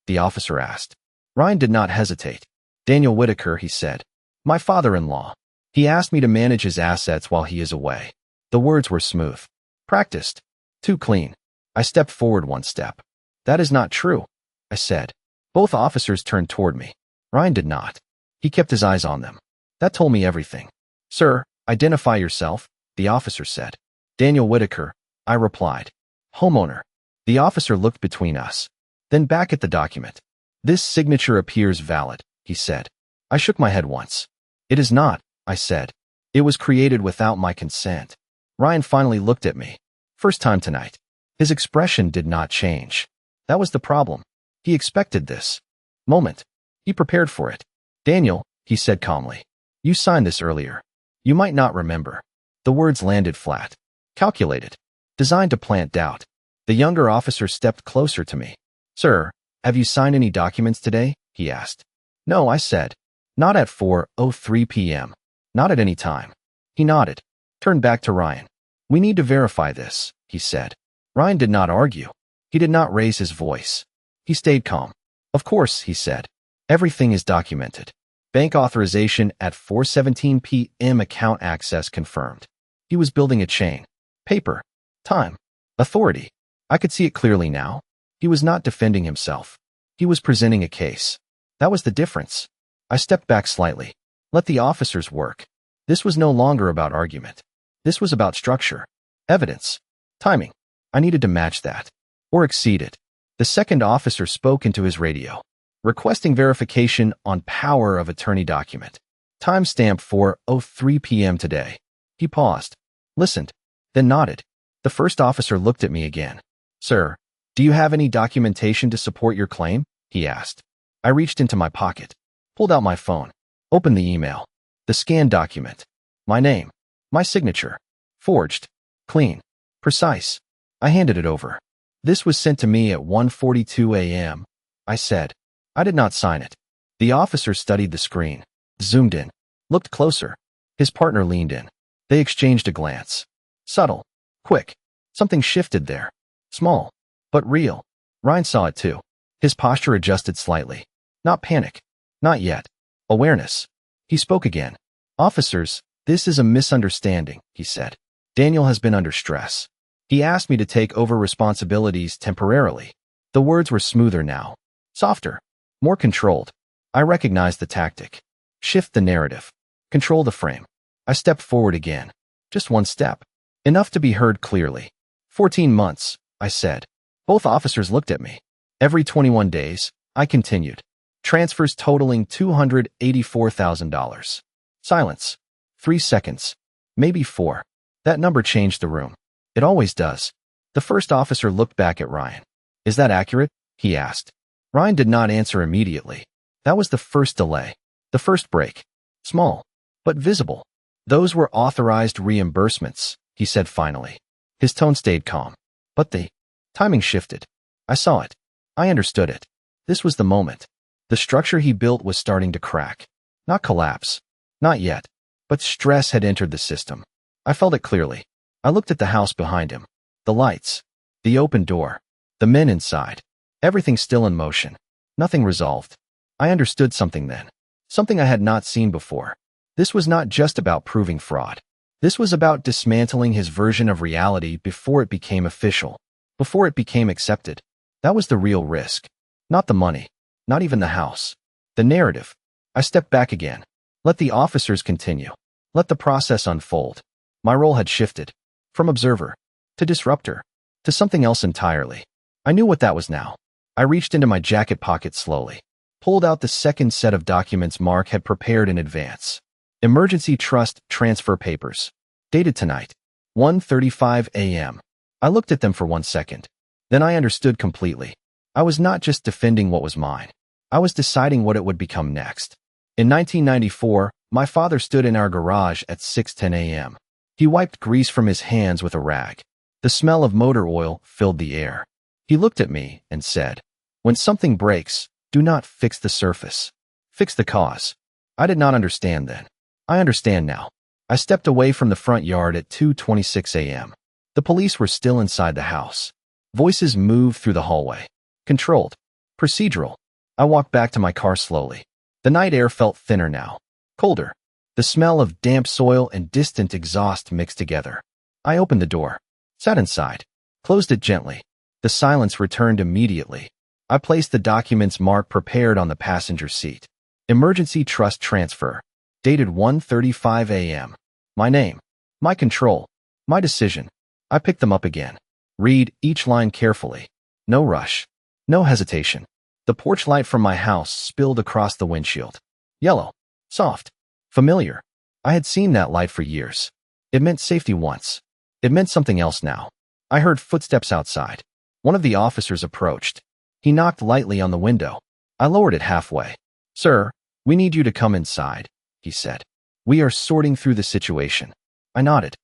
the officer asked. Ryan did not hesitate. "Daniel Whitaker," he said. "My father-in-law. He asked me to manage his assets while he is away." The words were smooth. Practiced. Too clean. I stepped forward 1 step. "That is not true," I said. Both officers turned toward me. Ryan did not. He kept his eyes on them. That told me everything. "Sir, identify yourself," the officer said. "Daniel Whitaker," I replied. "Homeowner." The officer looked between us, then back at the document. "This signature appears valid," he said. I shook my head once. "It is not," I said. "It was created without my consent." Ryan finally looked at me. First time tonight. His expression did not change. That was the problem. He expected this moment. He prepared for it. "Daniel," he said calmly, "you signed this earlier. You might not remember." The words landed flat. Calculated. Designed to plant doubt. The younger officer stepped closer to me. "Sir, have you signed any documents today?" he asked. "No," I said. "Not at 4:03 p.m. Not at any time." He nodded. Turned back to Ryan. "We need to verify this," he said. Ryan did not argue. He did not raise his voice. He stayed calm. "Of course," he said. "Everything is documented. Bank authorization at 4:17 p.m. Account access confirmed." He was building a chain. Paper. Time. Authority. I could see it clearly now. He was not defending himself. He was presenting a case. That was the difference. I stepped back slightly. Let the officers work. This was no longer about argument. This was about structure. Evidence. Timing. I needed to match that. Or exceed it. The second officer spoke into his radio, requesting verification on power of attorney document. Timestamp 4:03 p.m. today. He paused. Listened. Then nodded. The first officer looked at me again. "Sir, do you have any documentation to support your claim?" he asked. I reached into my pocket, pulled out my phone, opened the email, the scanned document. My name, my signature, forged, clean, precise. I handed it over. "This was sent to me at 1:42 a.m., I said. I did not sign it. The officer studied the screen, zoomed in, looked closer. His partner leaned in. They exchanged a glance. Subtle, quick. Something shifted there. Small, but real. Ryan saw it too. His posture adjusted slightly. Not panic. Not yet. Awareness. He spoke again. "Officers, this is a misunderstanding," he said. "Daniel has been under stress. He asked me to take over responsibilities temporarily." The words were smoother now. Softer. More controlled. I recognized the tactic. Shift the narrative. Control the frame. I stepped forward again. Just 1 step. Enough to be heard clearly. 14 months, I said. Both officers looked at me. Every 21 days, I continued. Transfers totaling $284,000. Silence. 3 seconds. Maybe 4. That number changed the room. It always does. The first officer looked back at Ryan. "Is that accurate?" he asked. Ryan did not answer immediately. That was the first delay. The first break. Small, but visible. "Those were authorized reimbursements," he said finally. His tone stayed calm. But the timing shifted. I saw it. I understood it. This was the moment. The structure he built was starting to crack. Not collapse. Not yet. But stress had entered the system. I felt it clearly. I looked at the house behind him. The lights. The open door. The men inside. Everything still in motion. Nothing resolved. I understood something then. Something I had not seen before. This was not just about proving fraud. This was about dismantling his version of reality before it became official. Before it became accepted. That was the real risk. Not the money. Not even the house. The narrative. I stepped back again. Let the officers continue. Let the process unfold. My role had shifted. From observer. To disruptor. To something else entirely. I knew what that was now. I reached into my jacket pocket slowly. Pulled out the second set of documents Mark had prepared in advance. Emergency trust transfer papers. Dated tonight. 1:35 a.m. I looked at them for 1 second. Then I understood completely. I was not just defending what was mine. I was deciding what it would become next. In 1994, my father stood in our garage at 6:10 a.m. He wiped grease from his hands with a rag. The smell of motor oil filled the air. He looked at me and said, "When something breaks, do not fix the surface. Fix the cause." I did not understand then. I understand now. I stepped away from the front yard at 2:26 a.m. The police were still inside the house. Voices moved through the hallway. Controlled. Procedural. I walked back to my car slowly. The night air felt thinner now. Colder. The smell of damp soil and distant exhaust mixed together. I opened the door. Sat inside. Closed it gently. The silence returned immediately. I placed the documents Mark prepared on the passenger seat. Emergency trust transfer. Dated 1:35 a.m. My name. My control. My decision. I picked them up again. Read each line carefully. No rush. No hesitation. The porch light from my house spilled across the windshield. Yellow. Soft. Familiar. I had seen that light for years. It meant safety once. It meant something else now. I heard footsteps outside. One of the officers approached. He knocked lightly on the window. I lowered it halfway. "Sir, we need you to come inside," he said. "We are sorting through the situation." I nodded.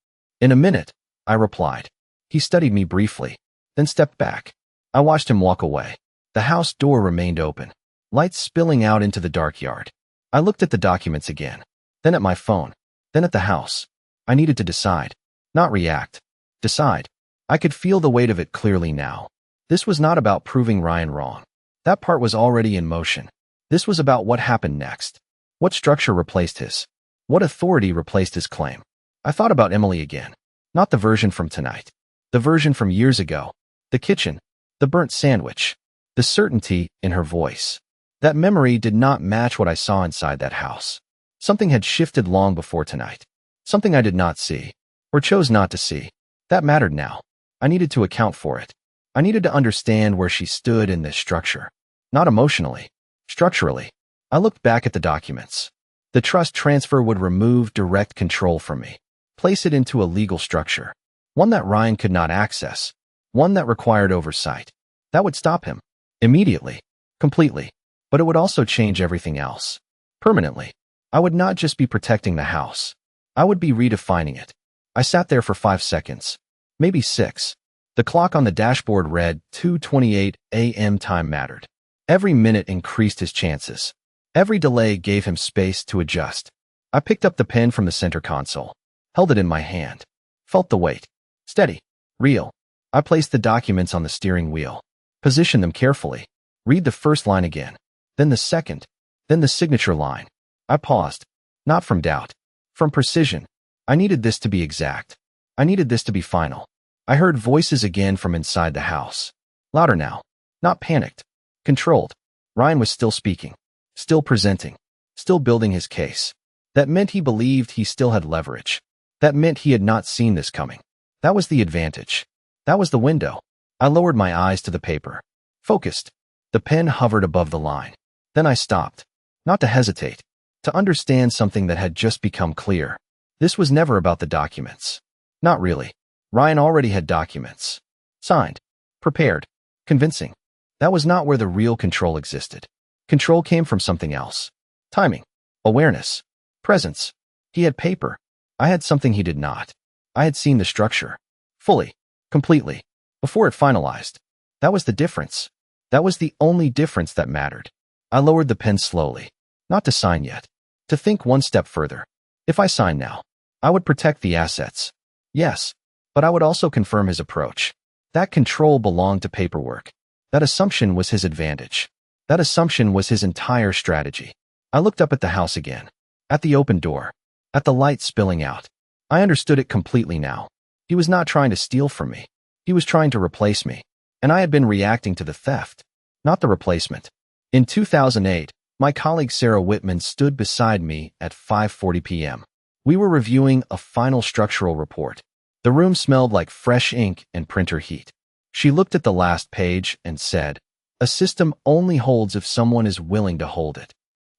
"In a minute," I replied. He studied me briefly, then stepped back. I watched him walk away. The house door remained open, lights spilling out into the dark yard. I looked at the documents again, then at my phone, then at the house. I needed to decide, not react. Decide. I could feel the weight of it clearly now. This was not about proving Ryan wrong. That part was already in motion. This was about what happened next. What structure replaced his? What authority replaced his claim? I thought about Emily again. Not the version from tonight. The version from years ago. The kitchen. The burnt sandwich. The certainty in her voice. That memory did not match what I saw inside that house. Something had shifted long before tonight. Something I did not see. Or chose not to see. That mattered now. I needed to account for it. I needed to understand where she stood in this structure. Not emotionally. Structurally. I looked back at the documents. The trust transfer would remove direct control from me. Place it into a legal structure. One that Ryan could not access. One that required oversight. That would stop him. Immediately. Completely. But it would also change everything else. Permanently. I would not just be protecting the house. I would be redefining it. I sat there for 5 seconds. Maybe 6. The clock on the dashboard read 2:28 a.m. Time mattered. Every minute increased his chances. Every delay gave him space to adjust. I picked up the pen from the center console. Held it in my hand. Felt the weight. Steady. Real. I placed the documents on the steering wheel. Positioned them carefully. Read the first line again. Then the second. Then the signature line. I paused. Not from doubt. From precision. I needed this to be exact. I needed this to be final. I heard voices again from inside the house. Louder now. Not panicked. Controlled. Ryan was still speaking. Still presenting. Still building his case. That meant he believed he still had leverage. That meant he had not seen this coming. That was the advantage. That was the window. I lowered my eyes to the paper. Focused. The pen hovered above the line. Then I stopped. Not to hesitate. To understand something that had just become clear. This was never about the documents. Not really. Ryan already had documents. Signed. Prepared. Convincing. That was not where the real control existed. Control came from something else. Timing. Awareness. Presence. He had paper. I had something he did not. I had seen the structure. Fully. Completely. Before it finalized. That was the difference. That was the only difference that mattered. I lowered the pen slowly. Not to sign yet. To think one step further. If I sign now, I would protect the assets. Yes. But I would also confirm his approach. That control belonged to paperwork. That assumption was his advantage. That assumption was his entire strategy. I looked up at the house again. At the open door. At the light spilling out. I understood it completely now. He was not trying to steal from me. He was trying to replace me. And I had been reacting to the theft, not the replacement. In 2008, my colleague Sarah Whitman stood beside me at 5:40 p.m. We were reviewing a final structural report. The room smelled like fresh ink and printer heat. She looked at the last page and said, "A system only holds if someone is willing to hold it."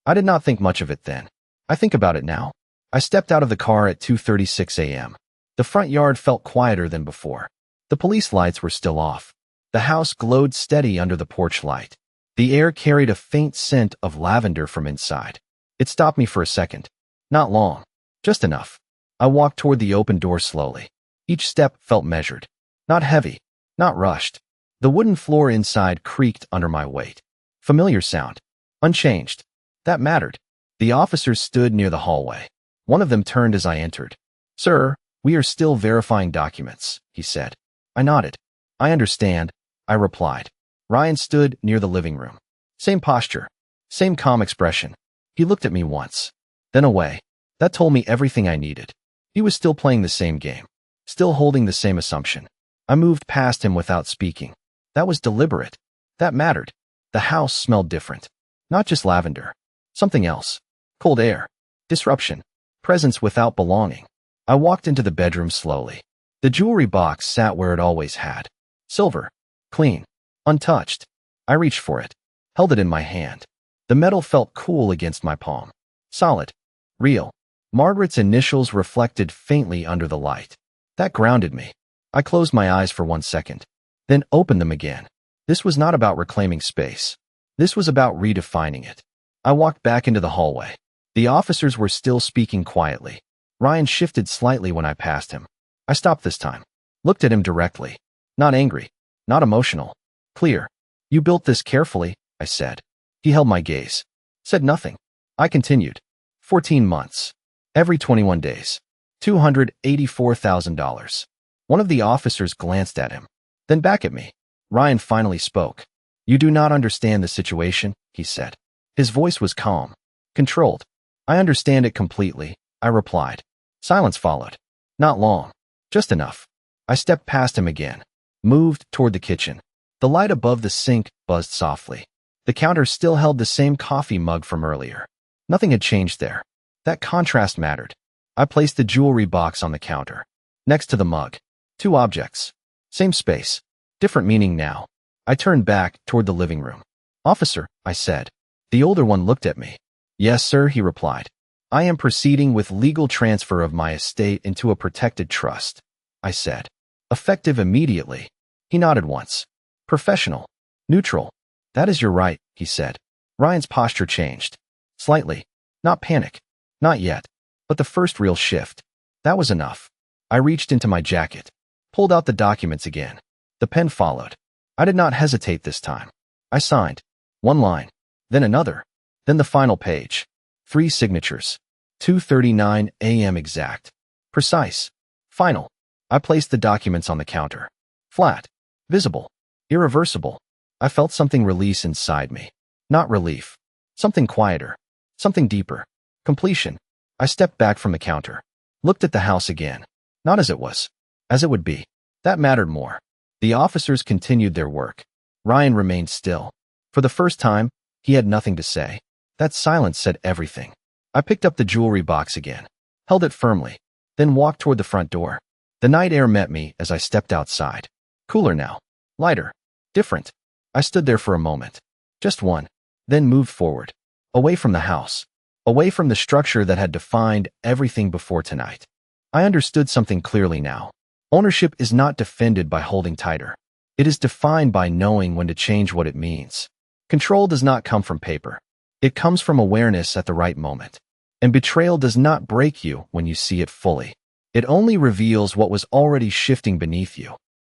I did not think much of it then. I think about it now. I stepped out of the car at 2:36 a.m. The front yard felt quieter than before. The police lights were still off. The house glowed steady under the porch light. The air carried a faint scent of lavender from inside. It stopped me for a second. Not long. Just enough. I walked toward the open door slowly. Each step felt measured. Not heavy. Not rushed. The wooden floor inside creaked under my weight. Familiar sound. Unchanged. That mattered. The officers stood near the hallway. One of them turned as I entered. "Sir, we are still verifying documents," he said. I nodded. "I understand," I replied. Ryan stood near the living room. Same posture. Same calm expression. He looked at me once. Then away. That told me everything I needed. He was still playing the same game. Still holding the same assumption. I moved past him without speaking. That was deliberate. That mattered. The house smelled different. Not just lavender. Something else. Cold air. Disruption. Presence without belonging. I walked into the bedroom slowly. The jewelry box sat where it always had. Silver. Clean. Untouched. I reached for it. Held it in my hand. The metal felt cool against my palm. Solid. Real. Margaret's initials reflected faintly under the light. That grounded me. I closed my eyes for 1 second. Then opened them again. This was not about reclaiming space. This was about redefining it. I walked back into the hallway. The officers were still speaking quietly. Ryan shifted slightly when I passed him. I stopped this time. Looked at him directly. Not angry. Not emotional. Clear. "You built this carefully," I said. He held my gaze. Said nothing. I continued. 14 months. Every 21 days. $284,000. One of the officers glanced at him. Then back at me. Ryan finally spoke. "You do not understand the situation," he said. His voice was calm. Controlled. "I understand it completely," I replied. Silence followed. Not long. Just enough. I stepped past him again. Moved toward the kitchen. The light above the sink buzzed softly. The counter still held the same coffee mug from earlier. Nothing had changed there. That contrast mattered. I placed the jewelry box on the counter. Next to the mug. 2 objects. Same space. Different meaning now. I turned back toward the living room. "Officer," I said. The older one looked at me. "Yes, sir," he replied. "I am proceeding with legal transfer of my estate into a protected trust," I said. "Effective immediately." He nodded once. "Professional. Neutral." "That is your right," he said. Ryan's posture changed. Slightly. Not panic. Not yet. But the first real shift. That was enough. I reached into my jacket. Pulled out the documents again. The pen followed. I did not hesitate this time. I signed. 1 line. Then another. Then the final page. 3 signatures. 2:39 a.m. exact. Precise. Final. I placed the documents on the counter. Flat. Visible. Irreversible. I felt something release inside me. Not relief. Something quieter. Something deeper. Completion. I stepped back from the counter. Looked at the house again. Not as it was. As it would be. That mattered more. The officers continued their work. Ryan remained still. For the first time, he had nothing to say. That silence said everything. I picked up the jewelry box again. Held it firmly. Then walked toward the front door. The night air met me as I stepped outside. Cooler now. Lighter. Different. I stood there for a moment. Just one. Then moved forward. Away from the house. Away from the structure that had defined everything before tonight. I understood something clearly now. Ownership is not defended by holding tighter. It is defined by knowing when to change what it means. Control does not come from paper. It comes from awareness at the right moment. And betrayal does not break you when you see it fully. It only reveals what was already shifting beneath you.